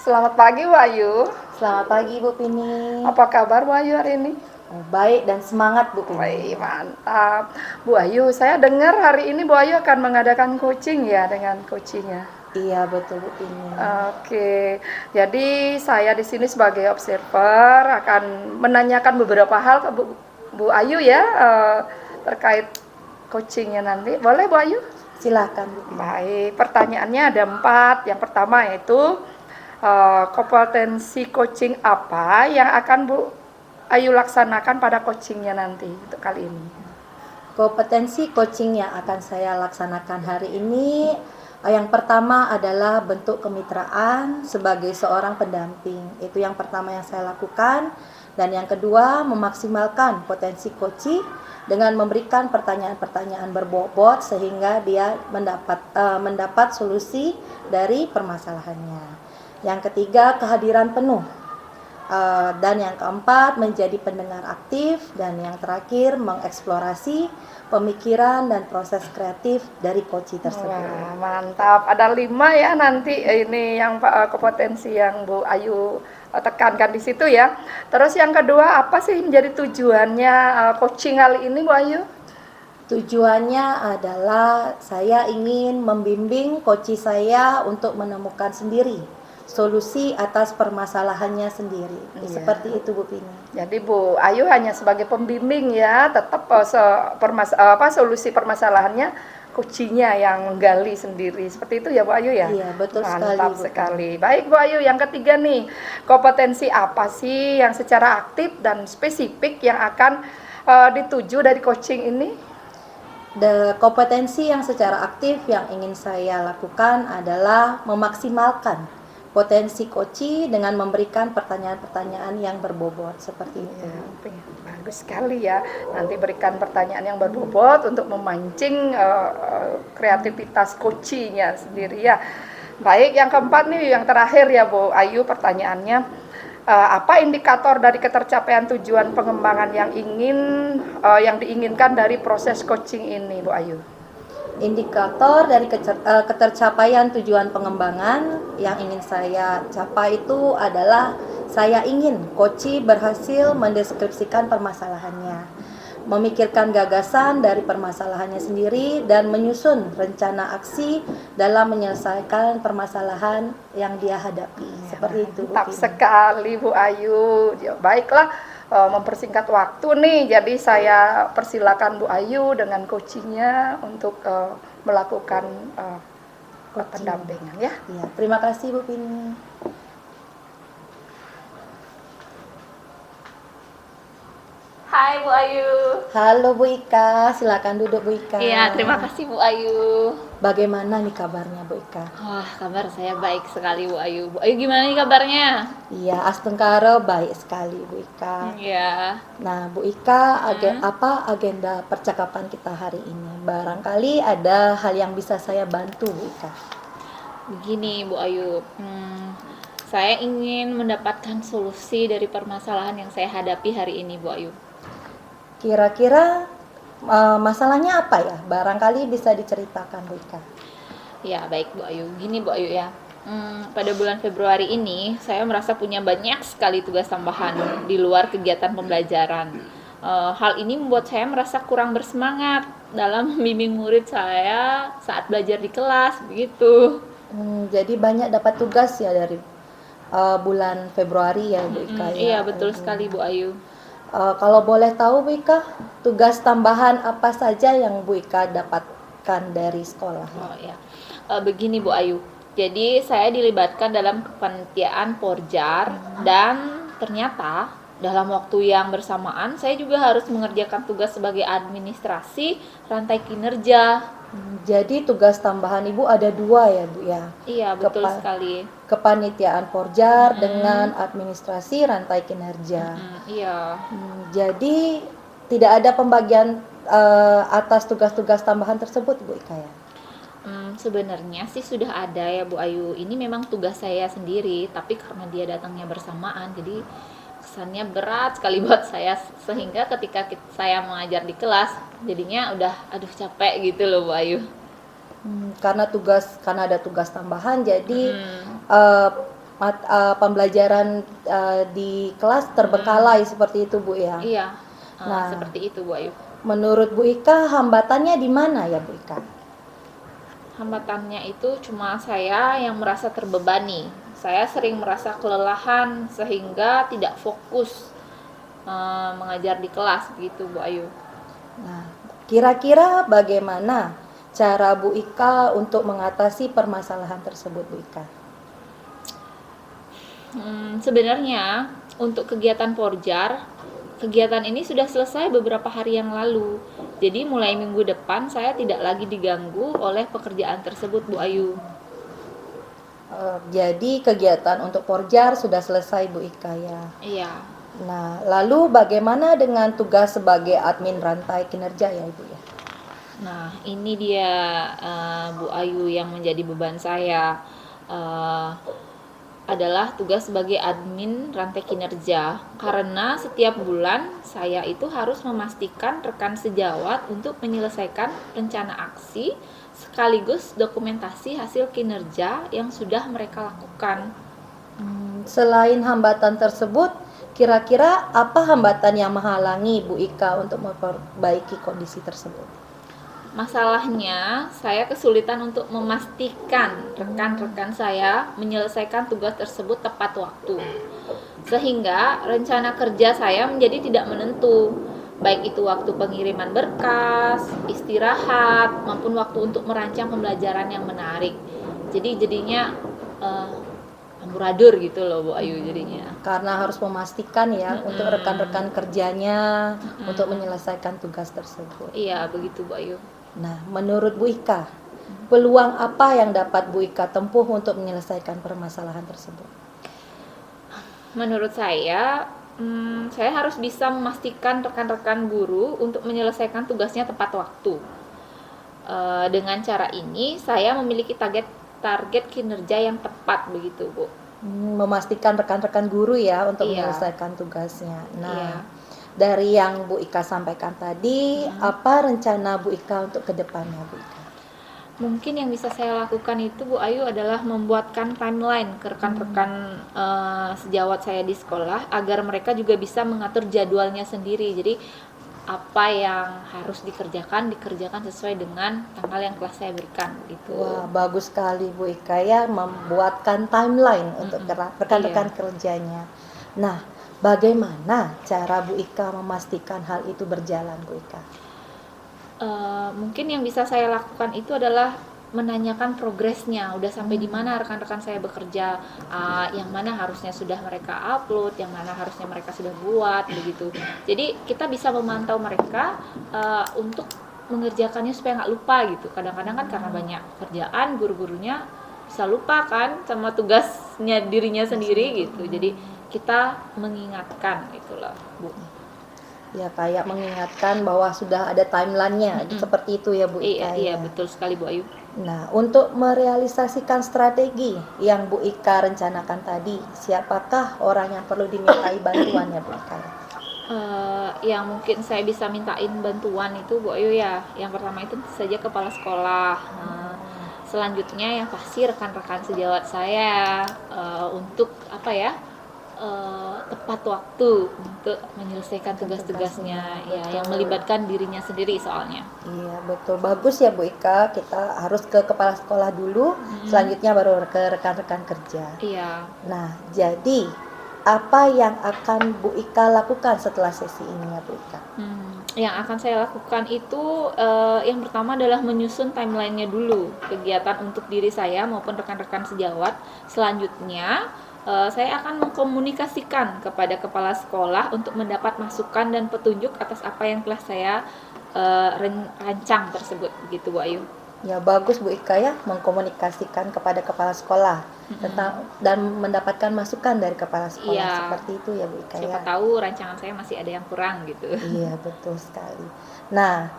Selamat pagi Bu Ayu. Selamat pagi Bu Pini. Apa kabar Bu Ayu hari ini? Baik dan semangat Bu Pini. Wih, mantap. Bu Ayu, saya dengar hari ini Bu Ayu akan mengadakan coaching ya dengan coachingnya. Iya betul Bu Pini. Oke, jadi saya di sini sebagai observer akan menanyakan beberapa hal ke Bu Ayu ya terkait coachingnya nanti. Boleh Bu Ayu? Silahkan Bu Pini. Baik, pertanyaannya ada 4. Yang pertama yaitu kompetensi coaching apa yang akan Bu Ayu laksanakan pada coachingnya nanti untuk kali ini? Kompetensi coaching yang akan saya laksanakan hari ini yang pertama adalah bentuk kemitraan sebagai seorang pendamping. Itu yang pertama yang saya lakukan. Dan yang kedua, memaksimalkan potensi coaching dengan memberikan pertanyaan-pertanyaan berbobot sehingga dia mendapat solusi dari permasalahannya. Yang ketiga, kehadiran penuh. Dan yang keempat, menjadi pendengar aktif. Dan yang terakhir, mengeksplorasi pemikiran dan proses kreatif dari coaching tersebut. Wah, mantap. Ada 5 ya nanti ini yang kompetensi yang Bu Ayu tekankan di situ ya. Terus yang kedua, apa sih menjadi tujuannya coaching kali ini Bu Ayu? Tujuannya adalah saya ingin membimbing coach saya untuk menemukan sendiri solusi atas permasalahannya sendiri. Iya. Seperti itu Bu Pini. Jadi Bu Ayu hanya sebagai pembimbing ya, tetap solusi permasalahannya coachingnya yang menggali sendiri. Seperti itu ya Bu Ayu ya? Iya, betul Mantap sekali, Bu. sekali. Baik Bu Ayu, yang ketiga nih, kompetensi apa sih yang secara aktif dan spesifik yang akan dituju dari coaching ini? Kompetensi yang secara aktif yang ingin saya lakukan adalah memaksimalkan potensi coach dengan memberikan pertanyaan-pertanyaan yang berbobot seperti itu. Ya, bagus sekali ya. Nanti berikan pertanyaan yang berbobot untuk memancing kreativitas coachnya sendiri ya. Baik, yang keempat nih, yang terakhir ya Bu Ayu, pertanyaannya apa indikator dari ketercapaian tujuan pengembangan yang diinginkan dari proses coaching ini Bu Ayu? Indikator dari ketercapaian tujuan pengembangan yang ingin saya capai itu adalah saya ingin coach berhasil mendeskripsikan permasalahannya, memikirkan gagasan dari permasalahannya sendiri dan menyusun rencana aksi dalam menyelesaikan permasalahan yang dia hadapi. Seperti itu. Mantap sekali Bu Ayu. Ya, baiklah, mempersingkat waktu nih, jadi saya persilakan Bu Ayu dengan coachingnya untuk melakukan pendampingan ya. Ya, terima kasih Bu Pini. Hai Bu Ayu. Halo Bu Ika, silakan duduk Bu Ika. Iya, terima kasih Bu Ayu. Bagaimana nih kabarnya Bu Ika? Wah, kabar saya baik sekali Bu Ayu. Bu Ayu gimana nih kabarnya? Iya, Astengkaro baik sekali Bu Ika. Iya. Nah Bu Ika, apa agenda percakapan kita hari ini? Barangkali ada hal yang bisa saya bantu Bu Ika. Begini Bu Ayu, saya ingin mendapatkan solusi dari permasalahan yang saya hadapi hari ini Bu Ayu. Kira-kira masalahnya apa ya? Barangkali bisa diceritakan Bu Ika. Ya baik Bu Ayu, gini Bu Ayu ya. Pada bulan Februari ini saya merasa punya banyak sekali tugas tambahan di luar kegiatan pembelajaran. Hal ini membuat saya merasa kurang bersemangat dalam membimbing murid saya saat belajar di kelas begitu. Jadi banyak dapat tugas ya dari bulan Februari ya Bu Ika. Iya betul sekali Bu Ayu. Kalau boleh tahu Bu Ika, tugas tambahan apa saja yang Bu Ika dapatkan dari sekolah? Oh ya, begini Bu Ayu. Jadi saya dilibatkan dalam kepanitiaan Porjar dan ternyata dalam waktu yang bersamaan saya juga harus mengerjakan tugas sebagai administrasi rantai kinerja. Jadi tugas tambahan Ibu ada 2 ya Bu ya? Iya betul sekali. Kepanitiaan Porjar dengan administrasi rantai kinerja. Iya. Jadi tidak ada pembagian atas tugas-tugas tambahan tersebut Bu Ika ya? Sebenarnya sih sudah ada ya Bu Ayu. Ini memang tugas saya sendiri, tapi karena dia datangnya bersamaan, jadi kesannya berat sekali buat saya, sehingga ketika saya mengajar di kelas jadinya udah aduh capek gitu loh Bu Ayu. Karena ada tugas tambahan jadi pembelajaran di kelas terbengkalai seperti itu Bu ya. Iya, Nah. seperti itu Bu Ayu. Menurut Bu Ika hambatannya di mana ya Bu Ika? Hambatannya itu cuma saya yang merasa terbebani. Saya sering merasa kelelahan sehingga tidak fokus mengajar di kelas begitu Bu Ayu. Nah, kira-kira bagaimana cara Bu Ika untuk mengatasi permasalahan tersebut Bu Ika? Sebenarnya untuk kegiatan Porjar, kegiatan ini sudah selesai beberapa hari yang lalu. Jadi mulai minggu depan saya tidak lagi diganggu oleh pekerjaan tersebut Bu Ayu. Jadi kegiatan untuk Porjar sudah selesai Bu Ika ya. Iya. Nah, lalu bagaimana dengan tugas sebagai admin rantai kinerja ya Ibu ya? Nah, ini dia Bu Ayu yang menjadi beban saya. Adalah tugas sebagai admin rantai kinerja, karena setiap bulan saya itu harus memastikan rekan sejawat untuk menyelesaikan rencana aksi sekaligus dokumentasi hasil kinerja yang sudah mereka lakukan. Selain hambatan tersebut, kira-kira apa hambatan yang menghalangi Bu Ika untuk memperbaiki kondisi tersebut? Masalahnya, saya kesulitan untuk memastikan rekan-rekan saya menyelesaikan tugas tersebut tepat waktu. Sehingga rencana kerja saya menjadi tidak menentu, baik itu waktu pengiriman berkas, istirahat, maupun waktu untuk merancang pembelajaran yang menarik. Jadi jadinya amburadul gitu loh Bu Ayu jadinya. Karena harus memastikan ya untuk rekan-rekan kerjanya untuk menyelesaikan tugas tersebut. Iya, begitu Bu Ayu. Nah, menurut Bu Ika, peluang apa yang dapat Bu Ika tempuh untuk menyelesaikan permasalahan tersebut? Menurut saya harus bisa memastikan rekan-rekan guru untuk menyelesaikan tugasnya tepat waktu. Dengan cara ini, saya memiliki target kinerja yang tepat begitu Bu. Memastikan rekan-rekan guru ya untuk Iya. menyelesaikan tugasnya. Nah, Iya. dari yang Bu Ika sampaikan tadi, apa rencana Bu Ika untuk kedepannya Bu Ika? Mungkin yang bisa saya lakukan itu Bu Ayu adalah membuatkan timeline ke rekan-rekan sejawat saya di sekolah agar mereka juga bisa mengatur jadwalnya sendiri. Jadi apa yang harus dikerjakan sesuai dengan tanggal yang telah saya berikan gitu. Wah, bagus sekali Bu Ika ya membuatkan timeline untuk rekan-rekan kerjanya. Nah, bagaimana cara Bu Ika memastikan hal itu berjalan Bu Ika? Mungkin yang bisa saya lakukan itu adalah menanyakan progresnya, udah sampai di mana rekan-rekan saya bekerja, yang mana harusnya sudah mereka upload, yang mana harusnya mereka sudah buat, begitu. Jadi kita bisa memantau mereka untuk mengerjakannya supaya nggak lupa gitu. Kadang-kadang kan karena banyak kerjaan, guru-gurunya bisa lupa kan sama tugasnya dirinya sendiri gitu. Jadi kita mengingatkan itulah Bu. Ya, kayak mengingatkan bahwa sudah ada timelinenya, seperti itu ya Bu Ika. Iya, ya. betul sekali Bu Ayu. Nah, untuk merealisasikan strategi yang Bu Ika rencanakan tadi, siapakah orang yang perlu dimintai bantuan ya Bu Ika? Yang mungkin saya bisa mintain bantuan itu Bu Ayu ya. Yang pertama itu tentu saja kepala sekolah. Selanjutnya yang pasti rekan-rekan sejawat saya untuk apa ya? Tepat waktu untuk menyelesaikan tugas-tugasnya ya, yang melibatkan dirinya sendiri soalnya. Iya, betul. Bagus ya Bu Ika, kita harus ke kepala sekolah dulu, selanjutnya baru ke rekan-rekan kerja. Iya. Nah, jadi apa yang akan Bu Ika lakukan setelah sesi ini ya Bu Ika? Yang akan saya lakukan itu yang pertama adalah menyusun timelinenya dulu, kegiatan untuk diri saya maupun rekan-rekan sejawat. Selanjutnya saya akan mengkomunikasikan kepada kepala sekolah untuk mendapat masukan dan petunjuk atas apa yang telah saya rancang tersebut, begitu Bu Ayu. Ya, bagus Bu Ika ya mengkomunikasikan kepada kepala sekolah tentang dan mendapatkan masukan dari kepala sekolah. Iya. Seperti itu ya Bu Ika Siapa ya. tahu rancangan saya masih ada yang kurang gitu. Iya, betul sekali. Nah,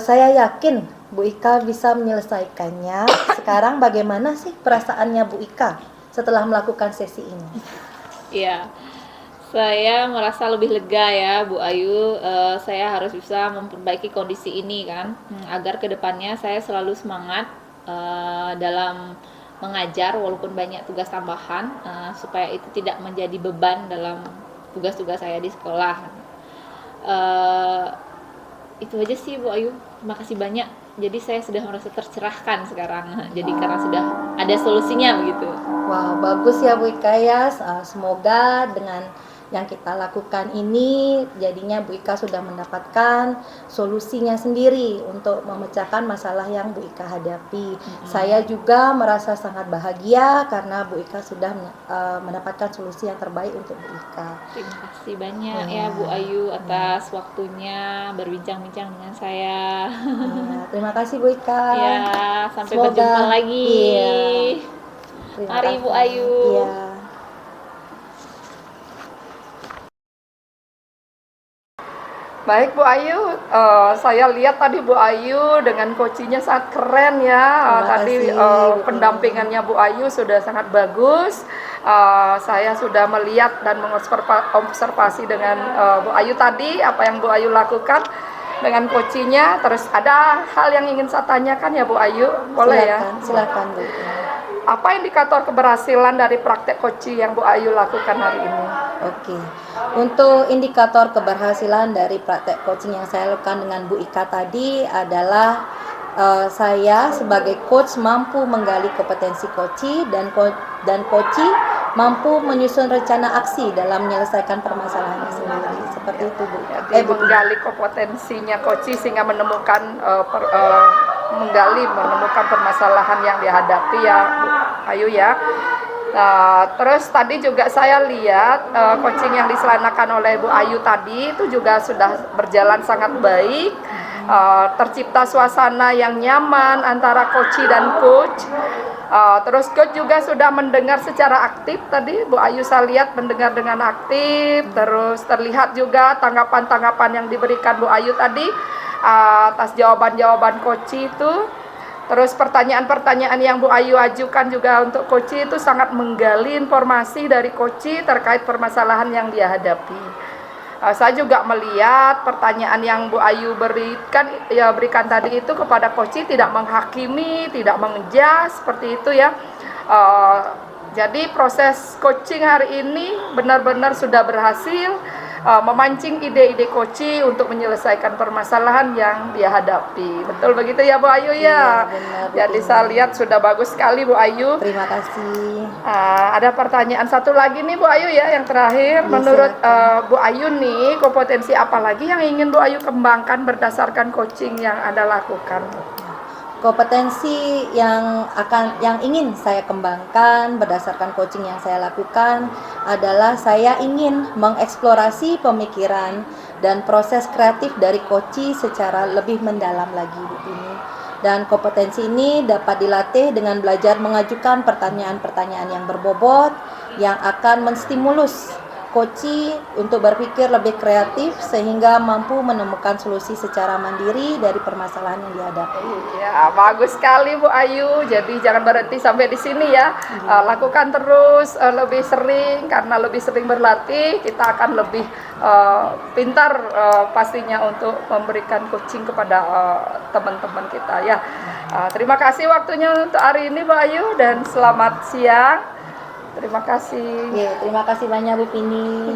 saya yakin Bu Ika bisa menyelesaikannya. Sekarang bagaimana sih perasaannya Bu Ika setelah melakukan sesi ini? Iya, saya merasa lebih lega ya Bu Ayu. Saya harus bisa memperbaiki kondisi ini kan, agar kedepannya saya selalu semangat dalam mengajar walaupun banyak tugas tambahan, supaya itu tidak menjadi beban dalam tugas-tugas saya di sekolah. Eh, itu aja sih Bu Ayu, terima kasih banyak. Jadi saya sudah merasa tercerahkan sekarang, jadi karena sudah ada solusinya begitu. Wah, bagus ya Bu Ika ya. Semoga dengan yang kita lakukan ini jadinya Bu Ika sudah mendapatkan solusinya sendiri untuk memecahkan masalah yang Bu Ika hadapi. Saya juga merasa sangat bahagia karena Bu Ika sudah mendapatkan solusi yang terbaik untuk Bu Ika. Terima kasih banyak ya Bu Ayu atas waktunya berbincang-bincang dengan saya. Ya, terima kasih Bu Ika. Ya, sampai Semoga- berjumpa lagi. Iya. Terima Mari Bu kasih. Ayu. Iya. Baik Bu Ayu, saya lihat tadi Bu Ayu dengan coachingnya sangat keren ya. Terima Tadi kasih, Bu. pendampingannya Bu Ayu sudah sangat bagus. Saya sudah melihat dan mengobservasi dengan Bu Ayu tadi apa yang Bu Ayu lakukan dengan coachingnya. Terus ada hal yang ingin saya tanyakan ya Bu Ayu, boleh ya? Silakan Bu. Apa indikator keberhasilan dari praktek coaching yang Bu Ayu lakukan hari ini? Oke, untuk indikator keberhasilan dari praktek coaching yang saya lakukan dengan Bu Ika tadi adalah saya sebagai coach mampu menggali kompetensi coachee dan coachee mampu menyusun rencana aksi dalam menyelesaikan permasalahannya sendiri. Seperti itu Bu. Jadi menggali kompetensinya coachee sehingga menemukan menemukan permasalahan yang dihadapi ya Bu Ayu ya. Nah, terus tadi juga saya lihat coaching yang diselanakan oleh Bu Ayu tadi itu juga sudah berjalan sangat baik. Tercipta suasana yang nyaman antara coachee dan coach. Terus coach juga sudah mendengar secara aktif tadi Bu Ayu saya lihat mendengar dengan aktif. Terus terlihat juga tanggapan-tanggapan yang diberikan Bu Ayu tadi atas jawaban-jawaban coachee itu. Terus pertanyaan-pertanyaan yang Bu Ayu ajukan juga untuk coachee itu sangat menggali informasi dari coachee terkait permasalahan yang dia hadapi. Saya juga melihat pertanyaan yang Bu Ayu berikan tadi itu kepada coachee tidak menghakimi, tidak mengejas seperti itu ya. Jadi proses coaching hari ini benar-benar sudah berhasil memancing ide-ide coachee untuk menyelesaikan permasalahan yang dia hadapi. Betul begitu ya Bu Ayu ya? Iya, benar, Jadi betul. saya lihat sudah bagus sekali Bu Ayu. Terima kasih. Ada pertanyaan satu lagi nih Bu Ayu ya, yang terakhir. Iya, Menurut silakan. Bu Ayu nih, kompetensi apa lagi yang ingin Bu Ayu kembangkan berdasarkan coaching yang Anda lakukan? Kompetensi yang ingin saya kembangkan berdasarkan coaching yang saya lakukan adalah saya ingin mengeksplorasi pemikiran dan proses kreatif dari coachee secara lebih mendalam lagi ini. Dan kompetensi ini dapat dilatih dengan belajar mengajukan pertanyaan-pertanyaan yang berbobot yang akan menstimulus coachee untuk berpikir lebih kreatif sehingga mampu menemukan solusi secara mandiri dari permasalahan yang dihadapi. Ya, bagus sekali Bu Ayu. Jadi jangan berhenti sampai di sini ya. Lakukan terus lebih sering, karena lebih sering berlatih kita akan lebih pintar pastinya untuk memberikan coaching kepada teman-teman kita ya. Terima kasih waktunya untuk hari ini Bu Ayu dan selamat siang. Terima kasih. Terima kasih banyak Bu Pini.